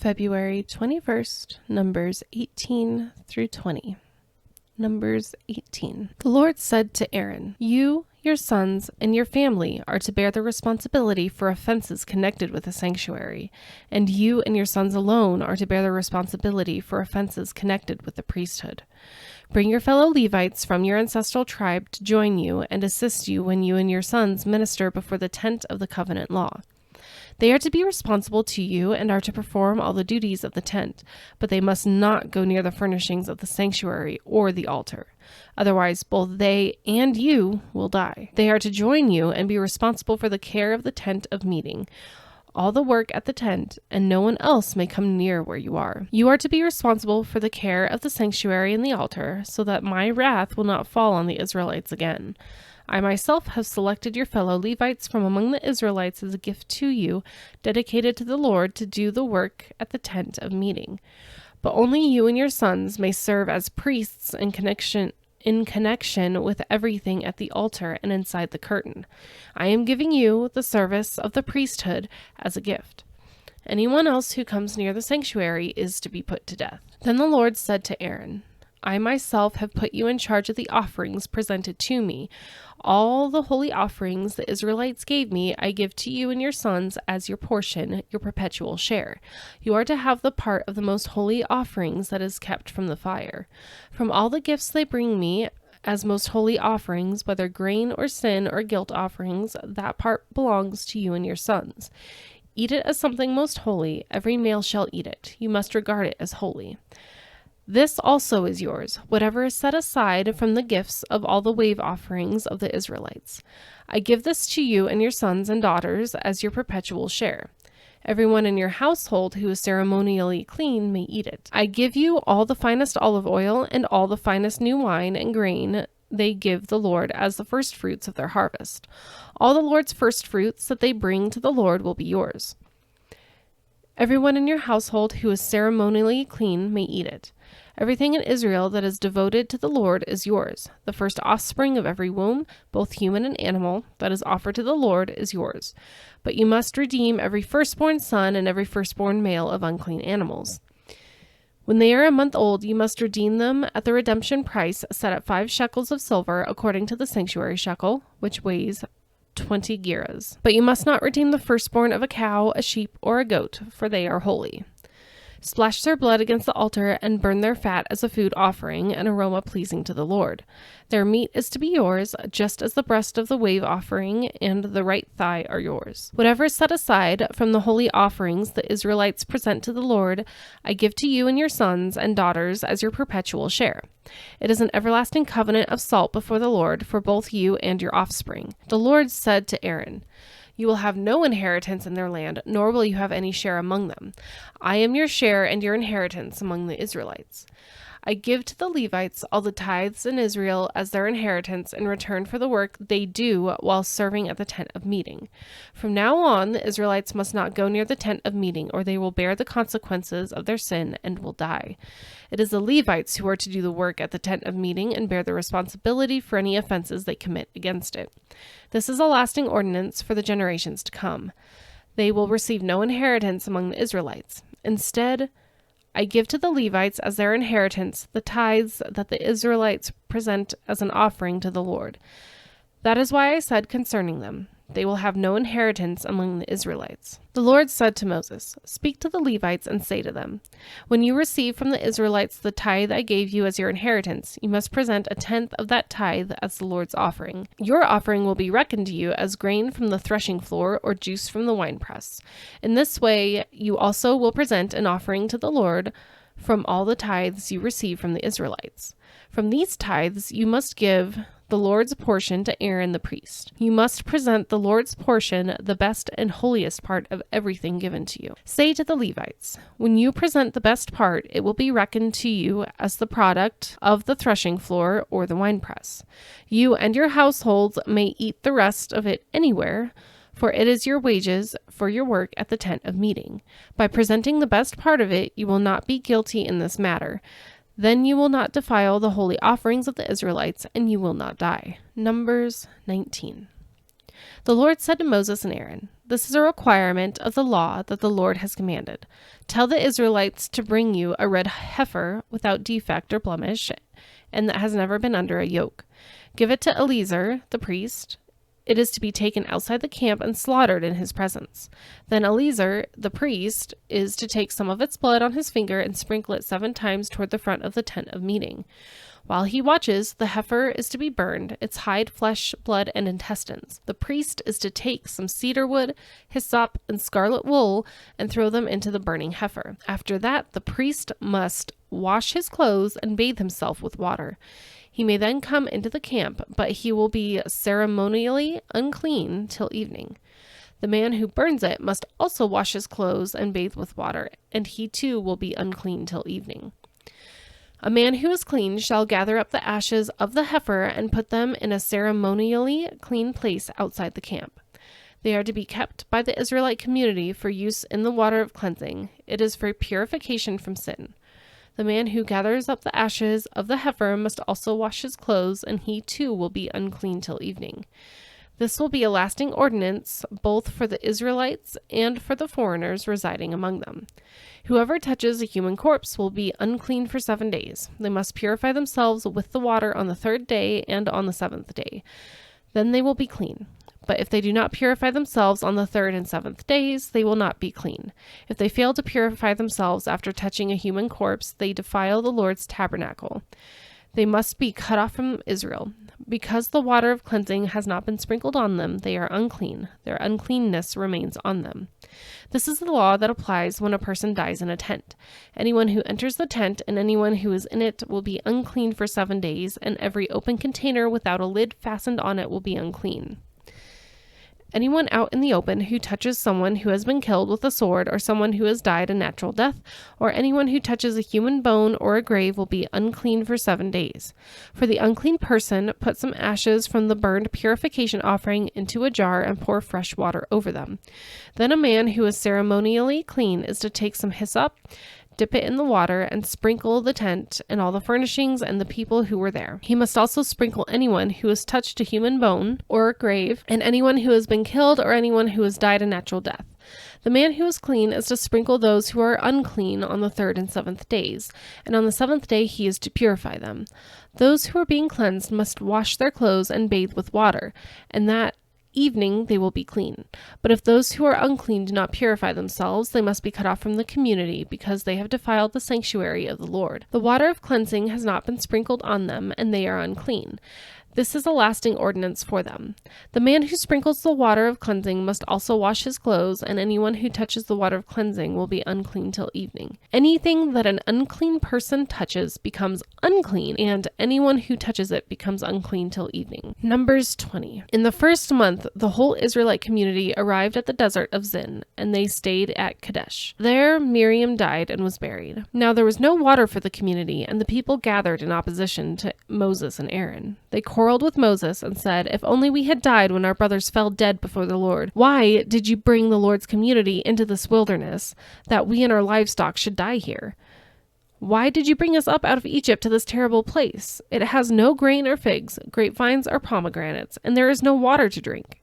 February 21st, Numbers 18 through 20. Numbers 18. The Lord said to Aaron, "You, your sons, and your family are to bear the responsibility for offenses connected with the sanctuary, and you and your sons alone are to bear the responsibility for offenses connected with the priesthood. Bring your fellow Levites from your ancestral tribe to join you and assist you when you and your sons minister before the tent of the covenant law. They are to be responsible to you and are to perform all the duties of the tent, but they must not go near the furnishings of the sanctuary or the altar. Otherwise, both they and you will die. They are to join you and be responsible for the care of the tent of meeting, all the work at the tent, and no one else may come near where you are. You are to be responsible for the care of the sanctuary and the altar, so that my wrath will not fall on the Israelites again. I myself have selected your fellow Levites from among the Israelites as a gift to you, dedicated to the Lord to do the work at the tent of meeting. But only you and your sons may serve as priests in connection with everything at the altar and inside the curtain. I am giving you the service of the priesthood as a gift. Anyone else who comes near the sanctuary is to be put to death." Then the Lord said to Aaron, "I myself have put you in charge of the offerings presented to me. All the holy offerings the Israelites gave me, I give to you and your sons as your portion, your perpetual share. You are to have the part of the most holy offerings that is kept from the fire. From all the gifts they bring me as most holy offerings, whether grain or sin or guilt offerings, that part belongs to you and your sons. Eat it as something most holy. Every male shall eat it. You must regard it as holy. This also is yours, whatever is set aside from the gifts of all the wave offerings of the Israelites. I give this to you and your sons and daughters as your perpetual share. Everyone in your household who is ceremonially clean may eat it. I give you all the finest olive oil and all the finest new wine and grain they give the Lord as the first fruits of their harvest. All the Lord's first fruits that they bring to the Lord will be yours. Everyone in your household who is ceremonially clean may eat it. Everything in Israel that is devoted to the Lord is yours. The first offspring of every womb, both human and animal, that is offered to the Lord is yours. But you must redeem every firstborn son and every firstborn male of unclean animals. When they are a month old, you must redeem them at the redemption price set at 5 shekels of silver, according to the sanctuary shekel, which weighs 20 gerahs. But you must not redeem the firstborn of a cow, a sheep, or a goat, for they are holy. Splash their blood against the altar and burn their fat as a food offering, an aroma pleasing to the Lord. Their meat is to be yours, just as the breast of the wave offering and the right thigh are yours. Whatever is set aside from the holy offerings the Israelites present to the Lord, I give to you and your sons and daughters as your perpetual share. It is an everlasting covenant of salt before the Lord for both you and your offspring." The Lord said to Aaron, "You will have no inheritance in their land, nor will you have any share among them. I am your share and your inheritance among the Israelites. I give to the Levites all the tithes in Israel as their inheritance in return for the work they do while serving at the tent of meeting. From now on, the Israelites must not go near the tent of meeting, or they will bear the consequences of their sin and will die. It is the Levites who are to do the work at the tent of meeting and bear the responsibility for any offenses they commit against it. This is a lasting ordinance for the generations to come. They will receive no inheritance among the Israelites. Instead, I give to the Levites as their inheritance the tithes that the Israelites present as an offering to the Lord. That is why I said concerning them, they will have no inheritance among the Israelites." The Lord said to Moses, "Speak to the Levites and say to them, when you receive from the Israelites the tithe I gave you as your inheritance, you must present a tenth of that tithe as the Lord's offering. Your offering will be reckoned to you as grain from the threshing floor or juice from the winepress. In this way, you also will present an offering to the Lord from all the tithes you receive from the Israelites. From these tithes, you must give the Lord's portion to Aaron the priest. You must present the Lord's portion, the best and holiest part of everything given to you. Say to the Levites, when you present the best part, it will be reckoned to you as the product of the threshing floor or the winepress. You and your households may eat the rest of it anywhere, for it is your wages for your work at the tent of meeting. By presenting the best part of it, you will not be guilty in this matter. Then you will not defile the holy offerings of the Israelites, and you will not die." Numbers 19. The Lord said to Moses and Aaron, "This is a requirement of the law that the Lord has commanded. Tell the Israelites to bring you a red heifer without defect or blemish, and that has never been under a yoke. Give it to Eleazar, the priest. It is to be taken outside the camp and slaughtered in his presence. Then Eleazar, the priest, is to take some of its blood on his finger and sprinkle it 7 times toward the front of the tent of meeting. While he watches, the heifer is to be burned, its hide, flesh, blood, and intestines. The priest is to take some cedar wood, hyssop, and scarlet wool and throw them into the burning heifer. After that, the priest must wash his clothes and bathe himself with water. He may then come into the camp, but he will be ceremonially unclean till evening. The man who burns it must also wash his clothes and bathe with water, and he too will be unclean till evening. A man who is clean shall gather up the ashes of the heifer and put them in a ceremonially clean place outside the camp. They are to be kept by the Israelite community for use in the water of cleansing. It is for purification from sin. The man who gathers up the ashes of the heifer must also wash his clothes, and he too will be unclean till evening. This will be a lasting ordinance both for the Israelites and for the foreigners residing among them. Whoever touches a human corpse will be unclean for 7 days. They must purify themselves with the water on the 3rd day and on the 7th day. Then they will be clean. But if they do not purify themselves on the 3rd and 7th days, they will not be clean. If they fail to purify themselves after touching a human corpse, they defile the Lord's tabernacle. They must be cut off from Israel. Because the water of cleansing has not been sprinkled on them, they are unclean. Their uncleanness remains on them. This is the law that applies when a person dies in a tent. Anyone who enters the tent and anyone who is in it will be unclean for 7 days, and every open container without a lid fastened on it will be unclean. Anyone out in the open who touches someone who has been killed with a sword, or someone who has died a natural death, or anyone who touches a human bone or a grave will be unclean for 7 days. For the unclean person, put some ashes from the burned purification offering into a jar and pour fresh water over them. Then a man who is ceremonially clean is to take some hyssop, dip it in the water, and sprinkle the tent and all the furnishings and the people who were there. He must also sprinkle anyone who has touched a human bone or a grave, and anyone who has been killed or anyone who has died a natural death. The man who is clean is to sprinkle those who are unclean on the 3rd and 7th days, and on the 7th day he is to purify them. Those who are being cleansed must wash their clothes and bathe with water, and that evening they will be clean. But if those who are unclean do not purify themselves, they must be cut off from the community, because they have defiled the sanctuary of the Lord. The water of cleansing has not been sprinkled on them, and they are unclean. This is a lasting ordinance for them. The man who sprinkles the water of cleansing must also wash his clothes, and anyone who touches the water of cleansing will be unclean till evening. Anything that an unclean person touches becomes unclean, and anyone who touches it becomes unclean till evening. Numbers 20. In the 1st month, the whole Israelite community arrived at the desert of Zin, and they stayed at Kadesh. There Miriam died and was buried. Now there was no water for the community, and the people gathered in opposition to Moses and Aaron. They quarreled with Moses and said, "If only we had died when our brothers fell dead before the Lord. Why did you bring the Lord's community into this wilderness, that we and our livestock should die here? Why did you bring us up out of Egypt to this terrible place? It has no grain or figs, grapevines or pomegranates, and there is no water to drink."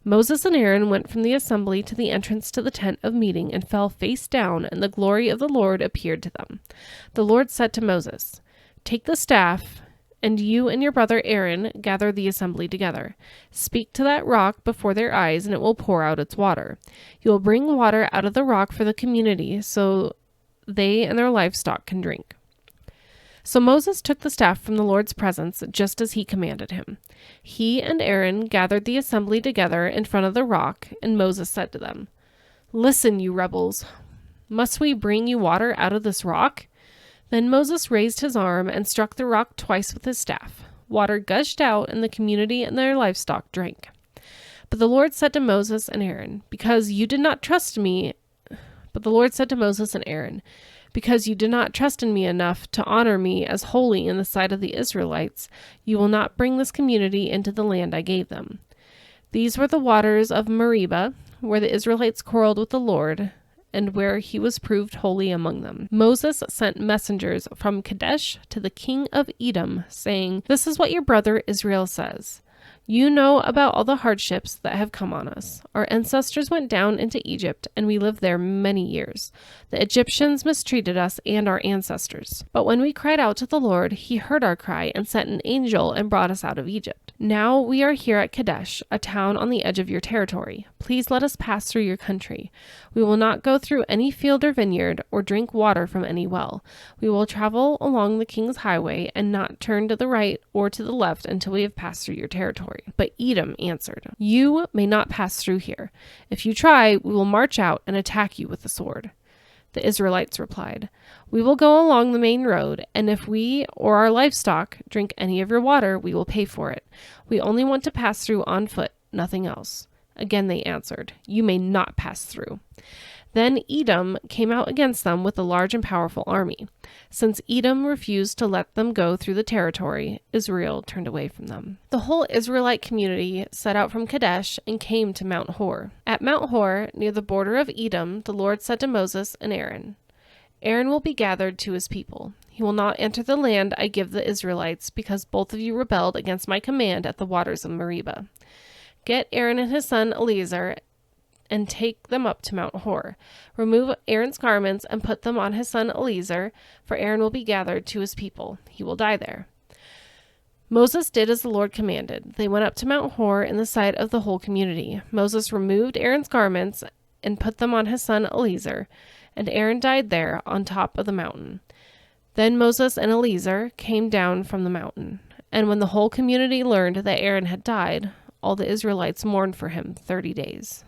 Moses and Aaron went from the assembly to the entrance to the tent of meeting and fell face down, and the glory of the Lord appeared to them. The Lord said to Moses, "Take the staff, and you and your brother Aaron gather the assembly together. Speak to that rock before their eyes, and it will pour out its water. You will bring water out of the rock for the community, so they and their livestock can drink." So Moses took the staff from the Lord's presence, just as he commanded him. He and Aaron gathered the assembly together in front of the rock, and Moses said to them, "Listen, you rebels. Must we bring you water out of this rock?" Then Moses raised his arm and struck the rock twice with his staff. Water gushed out, and the community and their livestock drank. But the Lord said to Moses and Aaron, "Because you did not trust me enough to honor me as holy in the sight of the Israelites, you will not bring this community into the land I gave them." These were the waters of Meribah, where the Israelites quarreled with the Lord, and where he was proved holy among them. Moses sent messengers from Kadesh to the king of Edom, saying, "This is what your brother Israel says. You know about all the hardships that have come on us. Our ancestors went down into Egypt, and we lived there many years. The Egyptians mistreated us and our ancestors. But when we cried out to the Lord, he heard our cry and sent an angel and brought us out of Egypt. Now we are here at Kadesh, a town on the edge of your territory. Please let us pass through your country. We will not go through any field or vineyard or drink water from any well. We will travel along the king's highway and not turn to the right or to the left until we have passed through your territory. But Edom answered, You may not pass through here. If you try, we will march out and attack you with the sword. The Israelites replied, We will go along the main road, and if we or our livestock drink any of your water, we will pay for it. We only want to pass through on foot, nothing else. Again they answered, You may not pass through. Then Edom came out against them with a large and powerful army. Since Edom refused to let them go through the territory, Israel turned away from them. The whole Israelite community set out from Kadesh and came to Mount Hor. At Mount Hor, near the border of Edom, the Lord said to Moses and Aaron, Aaron will be gathered to his people. He will not enter the land I give the Israelites, because both of you rebelled against my command at the waters of Meribah. Get Aaron and his son Eleazar and take them up to Mount Hor. Remove Aaron's garments and put them on his son Eleazar, for Aaron will be gathered to his people. He will die there. Moses did as the Lord commanded. They went up to Mount Hor in the sight of the whole community. Moses removed Aaron's garments and put them on his son Eleazar, and Aaron died there on top of the mountain. Then Moses and Eleazar came down from the mountain. And when the whole community learned that Aaron had died, all the Israelites mourned for him 30 days.